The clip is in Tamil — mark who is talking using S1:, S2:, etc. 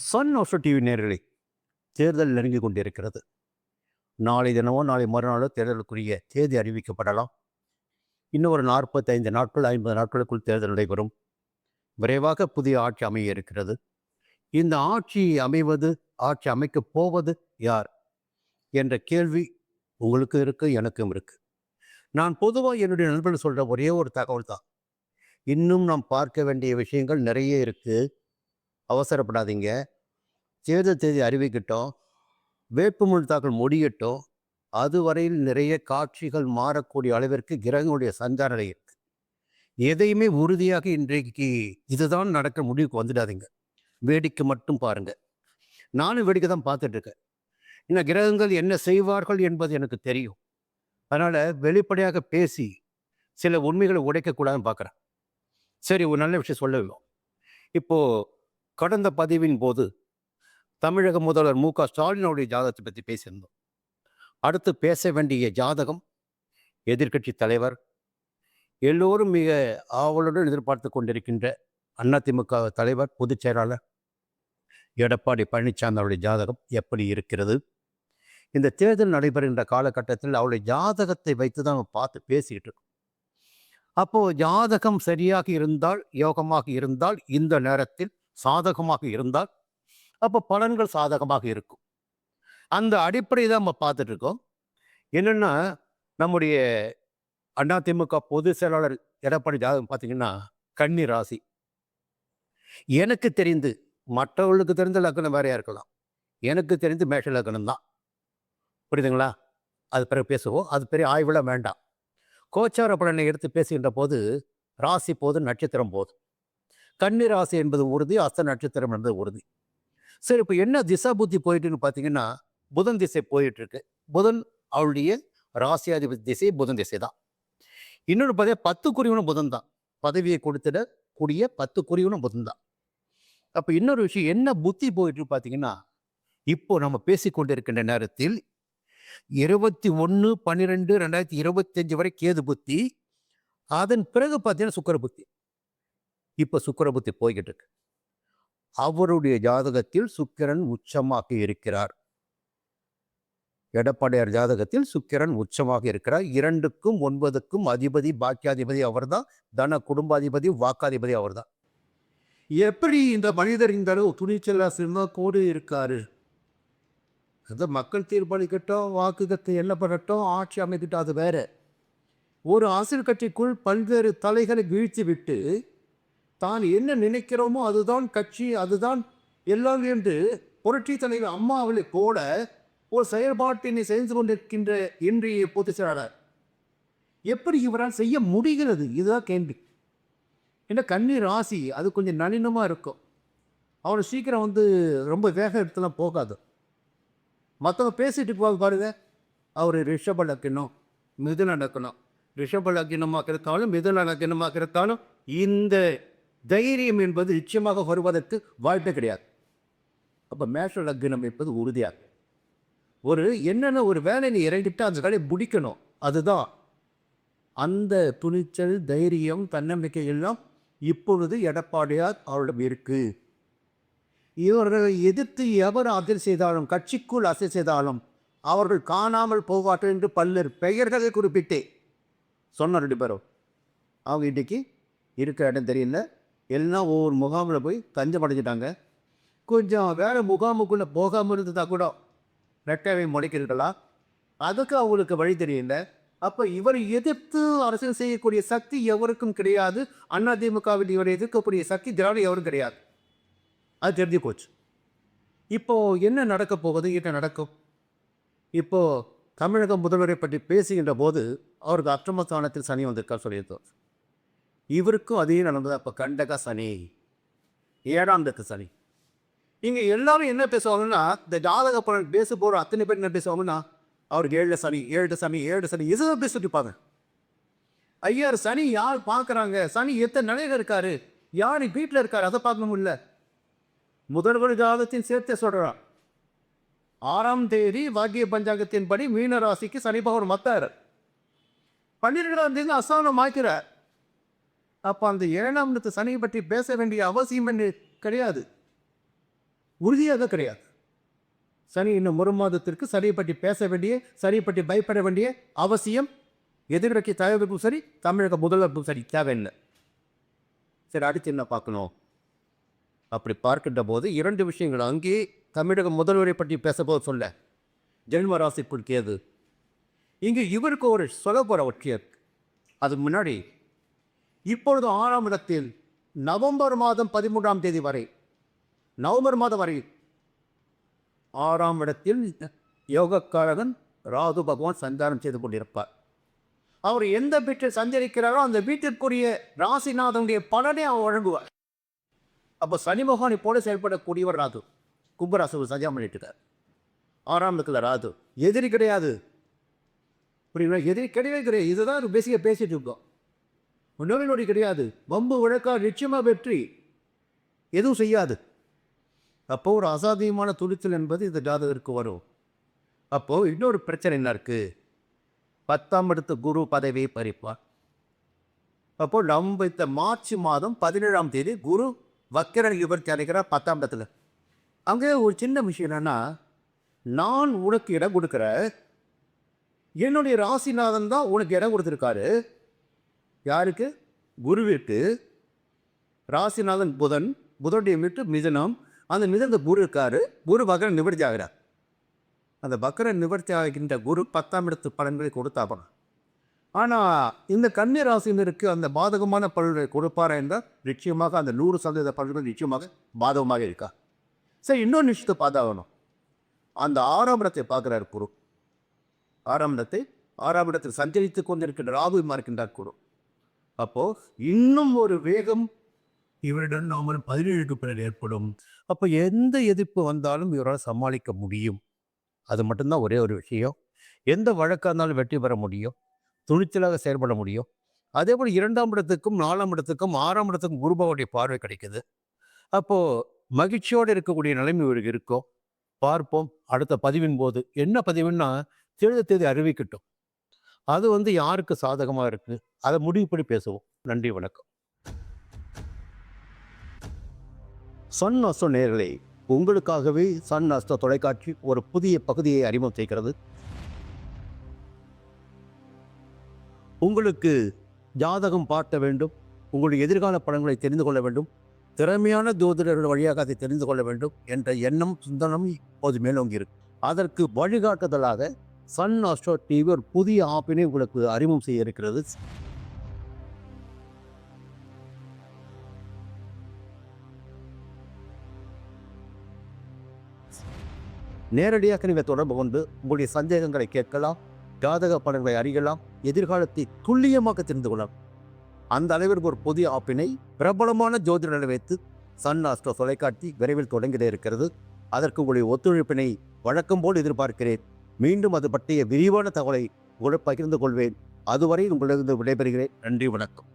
S1: சன் ஆஃப் டிவி நேயர்களே, தேர்தல் நெருங்கிக் கொண்டிருக்கிறது. நாளை தினமோ, நாளை மறுநாளோ தேர்தலுக்குரிய தேதி அறிவிக்கப்படலாம். இன்னும் ஒரு 45 நாட்கள், 50 நாட்களுக்குள் தேர்தல் நடைபெறும். விரைவாக புதிய ஆட்சி அமைய இருக்கிறது. இந்த ஆட்சி அமைவது, ஆட்சி அமைக்கப் போவது யார் என்ற கேள்வி உங்களுக்கு இருக்கு, எனக்கும் இருக்கு. நான் பொதுவா என்னுடைய நண்பர்கள் சொல்ற ஒரே ஒரு தகவல் தான். இன்னும் நாம் பார்க்க வேண்டிய விஷயங்கள் நிறைய இருக்கு. அவசரப்படாதீங்க. தேர்தல் தேதி அறிவிக்கட்டும். வேட்புமனு தாக்கல் முடியட்டும். அதுவரையில் நிறைய காட்சிகள் மாறக்கூடிய அளவிற்கு கிரகங்களுடைய சஞ்சாரம் இருக்கு. எதையுமே உறுதியாக இன்றைக்கு இதுதான் நடக்க முடிவுக்கு வந்துடாதீங்க. வேடிக்கை மட்டும் பாருங்க. நானும் வேடிக்கை தான் பார்த்துட்டு இருக்கேன். இன்னும் கிரகங்கள் என்ன செய்வார்கள் என்பது எனக்கு தெரியும். அதனால வெளிப்படையாக பேசி சில உண்மைகளை உடைக்கக்கூடாதுன்னு பார்க்குறேன். சரி, ஒரு நல்ல விஷயம் சொல்ல வேணும். இப்போ கடந்த பதிவின் போது தமிழக முதல்வர் மு.க.ஸ்டாலினுடைய ஜாதகத்தை பற்றி பேசியிருந்தோம். அடுத்து பேச வேண்டிய ஜாதகம் எதிர்க்கட்சி தலைவர், எல்லோரும் மிக ஆவலுடன் எதிர்பார்த்து கொண்டிருக்கின்ற அதிமுக தலைவர், பொதுச் செயலாளர் எடப்பாடி பழனிசாமி அவருடைய ஜாதகம் எப்படி இருக்கிறது? இந்த தேர்தல் நடைபெறுகின்ற காலகட்டத்தில் அவருடைய ஜாதகத்தை வைத்து தான் நம்ம பார்த்து பேசிக்கிட்டு இருக்கோம். அப்போது ஜாதகம் சரியாக இருந்தால், யோகமாக இருந்தால், இந்த நேரத்தில் சாதகமாக இருந்தால், அப்போ பலன்கள் சாதகமாக இருக்கும். அந்த அடிப்படை தான் நம்ம பார்த்துட்டு இருக்கோம். என்னென்னா, நம்முடைய அதிமுக பொதுச் செயலாளர் எடப்பாடி ஜாதகம் பார்த்தீங்கன்னா கன்னி ராசி. எனக்கு தெரிந்து, மற்றவர்களுக்கு தெரிந்த லக்னம் வேறையா இருக்கலாம். எனக்கு தெரிந்து மேஷ லக்னம் தான். புரியுதுங்களா? அது பிறகு பேசுவோம். அது பெரிய ஆய்வுலாம் வேண்டாம். கோச்சார பலனை எடுத்து பேசுகின்ற போது ராசி போது, நட்சத்திரம் போது. கன்னி ராசி என்பது உறுதி, அஸ்த நட்சத்திரம் என்பது உறுதி. சரி, இப்போ என்ன திசா புத்தி போயிட்டுன்னு பார்த்தீங்கன்னா, புதன் திசை போயிட்டுருக்கு. புதன் அவருடைய ராசியாதிபதி திசை புதன் திசை தான். இன்னொன்று பார்த்தீங்கன்னா 10 குறிவனும் புதன் தான். பதவியை கொடுத்துடக்கூடிய 10 குறிவனும் புதன் தான். அப்போ இன்னொரு விஷயம் என்ன புத்தி போயிட்டு பார்த்தீங்கன்னா, இப்போ நம்ம பேசிக்கொண்டிருக்கின்ற நேரத்தில் 21/12/2025 வரை கேது புத்தி, அதன் பிறகு பார்த்தீங்கன்னா சுக்கிர புத்தி. இப்போ சுக்கிர புத்தி போய்கிட்டு இருக்கு. அவருடைய ஜாதகத்தில் சுக்கிரன் உச்சமாக இருக்கிறார். எடப்பாடியார் ஜாதகத்தில் சுக்கிரன் உச்சமாக இருக்கிறார். 2க்கும் 9க்கும் அதிபதி, பாக்கியாதிபதி அவர் தான். தன குடும்பாதிபதி, வாக்காதிபதி அவர் தான். எப்படி இந்த மனிதர் இந்த அளவு துணிச்சலா கோடு இருக்காரு? அது மக்கள் தீர்ப்பளிக்கட்டும், வாக்குகத்தை என்ன பண்ணட்டும், ஆட்சி அமைக்கட்டும், அது வேற. ஒரு அரசியல் கட்சிக்குள் பல்வேறு தலைகளை வீழ்த்தி விட்டு தான் என்ன நினைக்கிறோமோ அதுதான் கட்சி, அதுதான் எல்லாம் என்று புரட்சி தலைவர் அம்மாவை போல ஒரு செயல்பாட்டினை செய்து கொண்டிருக்கின்ற இன்றைய பொதுச் செயலாளர் எப்படி இவரால் செய்ய முடிகிறது? இதுதான் கேள்வி. ஏன்னா கன்னி ராசி அது கொஞ்சம் நளினமாக இருக்கும். அவரை சீக்கிரம் ரொம்ப வேக எடுத்துலாம் போகாது. மற்றவங்க பேசிட்டு போக பாருங்க, அவர் ரிஷப லக்னம், மிதுன லக்னம், ரிஷப லக்னமாக இருந்தாலும் மிதுன லக்னமாக இருந்தாலும் இந்த தைரியம் என்பது நிச்சயமாக வருவதற்கு வாய்ப்பே கிடையாது. அப்போ மேஷ லக்னம் என்பது உறுதியாக ஒரு என்னென்ன ஒரு வேலையை இறங்கிட்டு அந்த வேலையை முடிக்கணும். அதுதான் அந்த துணிச்சல், தைரியம், தன்னம்பிக்கை எல்லாம் இப்பொழுது எடப்பாடியார் அவரிடம் இருக்கு. இவர்களை எதிர்த்து எவர் அரசியல் செய்தாலும், கட்சிக்குள் அரசியல் செய்தாலும் அவர்கள் காணாமல் போவார்கள் என்று பல்வேறு பெயர்களை குறிப்பிட்டே சொன்ன 2 பேரும். அவங்க இன்றைக்கி இருக்கிற இடம் தெரியல. எல்லாம் ஒவ்வொரு முகாமில் போய் தஞ்சம் அடைஞ்சிட்டாங்க. கொஞ்சம் வேறு முகாமுக்குள்ளே போகாமல் இருந்ததா கூட ரெட்டவை முளைக்கிறீர்களா? அதுக்கு அவங்களுக்கு வழி தெரியல. அப்போ இவரை எதிர்த்து அரசியல் செய்யக்கூடிய சக்தி எவருக்கும் கிடையாது. அதிமுகவில் இவரை எதிர்க்கக்கூடிய சக்தி திராவிட எவரும் கிடையாது. அது தெரிஞ்சு போச்சு. இப்போது என்ன நடக்க போகுது? என்ன நடக்கும்? இப்போது தமிழக முதல்வரை பற்றி பேசுகின்ற போது அவருக்கு அஷ்டமஸ்தானத்தில் சனி வந்திருக்கார் சொல்லியிருந்தோம். இவருக்கும் அதே நடந்தது. அப்போ கண்டக சனி, 7ஆம் இடத்து சனி. இங்கே எல்லாரும் என்ன பேசுவாங்கன்னா, இந்த ஜாதக பலன் பேச போகிற அத்தனை பேர் என்ன பேசுவாங்கன்னா, அவருக்கு 7 சனி, 7 சனி, 7 சனி, இதுதான் பேசிட்டு இருப்பாங்க. ஐயா, சனி யார் பார்க்குறாங்க? சனி எத்தனை நிலையில் இருக்காரு? யார் வீட்டில் இருக்காரு? அதை பார்க்கணும். இல்லை, முதல்வர் ஜாதகத்தின் சேர்த்தே சொல்கிறான். 6ஆம் தேதி வாக்கிய பஞ்சாங்கத்தின் படி மீன ராசிக்கு சனி பகவான் மத்தார். 12ஆம் தேதி அஸ்தானம் மாய்க்கிறார். அப்போ அந்த 7ஆம் இடத்து சனியை பற்றி பேச வேண்டிய அவசியம் என்ன கிடையாது. உறுதியாக கிடையாது. சனி இன்னும் 1 மாதத்திற்கு சனியை பற்றி பேச வேண்டிய, சனியை பற்றி பயப்பட வேண்டிய அவசியம் எதிர்க்கட்சி தலைவருக்கும் சரி, தமிழக முதல்வருக்கும் சரி தேவையில்லை. சரி, அடுத்து என்ன பார்க்கணும்? அப்படி பார்க்கின்ற போது 2 விஷயங்கள் அங்கே தமிழக முதல்வரை பற்றி பேசப்போது சொல்ல, ஜென்ம ராசிக்குள் கேது. இங்கு இவருக்கு ஒரு சொல்லப்போற ஒற்றியர். அதுக்கு முன்னாடி இப்பொழுது 6ஆம் இடத்தில் நவம்பர் மாதம் 13ஆம் தேதி வரை, நவம்பர் மாதம் வரை 6ஆம் இடத்தில் யோகக்காரகன் ராகு பகவான் சஞ்சாரம் செய்து கொண்டிருப்பார். அவர் எந்த வீட்டில் சஞ்சரிக்கிறாரோ அந்த வீட்டிற்குரிய ராசிநாதனுடைய பலனை அவர் வழங்குவார். அப்போ சனி பகவானை போல செயல்படக்கூடியவர் ராகு. கும்பராசி சஞ்சாரம் பண்ணிட்டுருக்கார். 6ஆம் இடத்துல ராகு எதிரி கிடையாது. புரியுங்களா? எதிரி கிடையவே கிடையாது. இதுதான் பேசிக்காக பேசிட்டு இருக்கோம். நோய் நொடி கிடையாது. வம்பு வழக்கா நிச்சயமாக வெற்றி எதுவும் செய்யாது. அப்போ ஒரு அசாத்தியமான துணிச்சல் என்பது இந்த ஜாதகருக்கு வரும். அப்போது இன்னொரு பிரச்சனை என்ன இருக்குது? 10ஆம் இடத்து குரு பதவியை பறிப்பார். அப்போது நம்ம இந்த மார்ச் மாதம் 17ஆம் தேதி குரு வக்கிர நிவர்த்தி அடைகிறார் 10ஆம் இடத்துல. அங்கே ஒரு சின்ன விஷயம் என்னன்னா, நான் உனக்கு இடம் கொடுக்குறேன், என்னுடைய ராசிநாதன் தான் உனக்கு இடம் கொடுத்துருக்காரு. யாருக்கு? குருவிற்கு. ராசிநாதன் புதன், புதனுடைய வீட்டு மிதனம், அந்த மிதந்த குரு இருக்காரு. குரு வக்கர நிவர்த்தி ஆகிறார். அந்த வக்கர நிவர்த்தி ஆகின்ற குரு 10ஆம் இடத்து பலன்களை கொடுத்தாப்பணும். ஆனால் இந்த கன்னி ராசினருக்கு அந்த பாதகமான பலன்களை கொடுப்பாரா என்றால் நிச்சயமாக அந்த 100% பலன்கள் நிச்சயமாக பாதகமாக இருக்கா. சரி, இன்னொரு நிச்சயத்தை பார்த்தாகணும். அந்த 6ஆம் இடத்தை பார்க்குறாரு குரு. 6ஆம் இடத்தில் சஞ்சரித்து கொண்டிருக்கின்ற ராகு இருக்கின்றார் குரு. அப்போது இன்னும் ஒரு வேகம் இவரிடம் நவம்பர் 17க்கு பிறகு ஏற்படும். அப்போ எந்த எதிர்ப்பு வந்தாலும் இவரால் சமாளிக்க முடியும். அது மட்டும்தான் ஒரே ஒரு விஷயம். எந்த வழக்காக இருந்தாலும் வெற்றி பெற முடியும், துணிச்சலாக செயல்பட முடியும். அதே போல் 2ஆம் இடத்துக்கும் 4ஆம் இடத்துக்கும் 6ஆம் இடத்துக்கும் குருபவனுடைய பார்வை கிடைக்குது. அப்போது மகிழ்ச்சியோடு இருக்கக்கூடிய நிலைமை இவருக்கு இருக்கும். பார்ப்போம் அடுத்த பதிவின் போது. என்ன பதிவுன்னா, தேதி அறிவிக்கட்டும். அது யாருக்கு சாதகமாக இருக்குது அதை முடிவுப்படி பேசுவோம். நன்றி, வணக்கம். சன் அஸ்ட்ரோ நேயர்களே, உங்களுக்காகவே சன் அஸ்ட்ரோ தொலைக்காட்சி ஒரு புதிய பகுதியை அறிமுகம் செய்கிறது. உங்களுக்கு ஜாதகம் பார்க்க வேண்டும், உங்களுடைய எதிர்கால பலன்களை தெரிந்து கொள்ள வேண்டும், திறமையான ஜோதிடர்கள் வழியாக அதை தெரிந்து கொள்ள வேண்டும் என்ற எண்ணம் சிந்தனம் இப்போது மேலோங்கி இருக்கு. அதற்கு வழிகாட்டுதலாக சன் அஸ்ட்ரோ டிவி ஒரு புதிய ஆப்பினை உங்களுக்கு அறிமுகம் செய்ய இருக்கிறது. நேரடியாக நீங்கள் தொடர்பு கொண்டு உங்களுடைய சந்தேகங்களை கேட்கலாம், ஜாதக பலன்களை அறியலாம், எதிர்காலத்தை துல்லியமாக தெரிந்து கொள்ளலாம். அந்த அளவிற்கு ஒரு புதிய ஆப்பினை பிரபலமான ஜோதிடரை வைத்து சன் அஸ்ட்ரோ தொலைக்காட்சி விரைவில் தொடங்கிட இருக்கிறது. அதற்கு உங்களுடைய ஒத்துழைப்பினை வழக்கம் போல் எதிர்பார்க்கிறேன். மீண்டும் அது பற்றிய விரிவான தகவலை உங்களை பகிர்ந்து கொள்வேன். அதுவரை உங்களிடம் விடைபெறுகிறேன். நன்றி, வணக்கம்.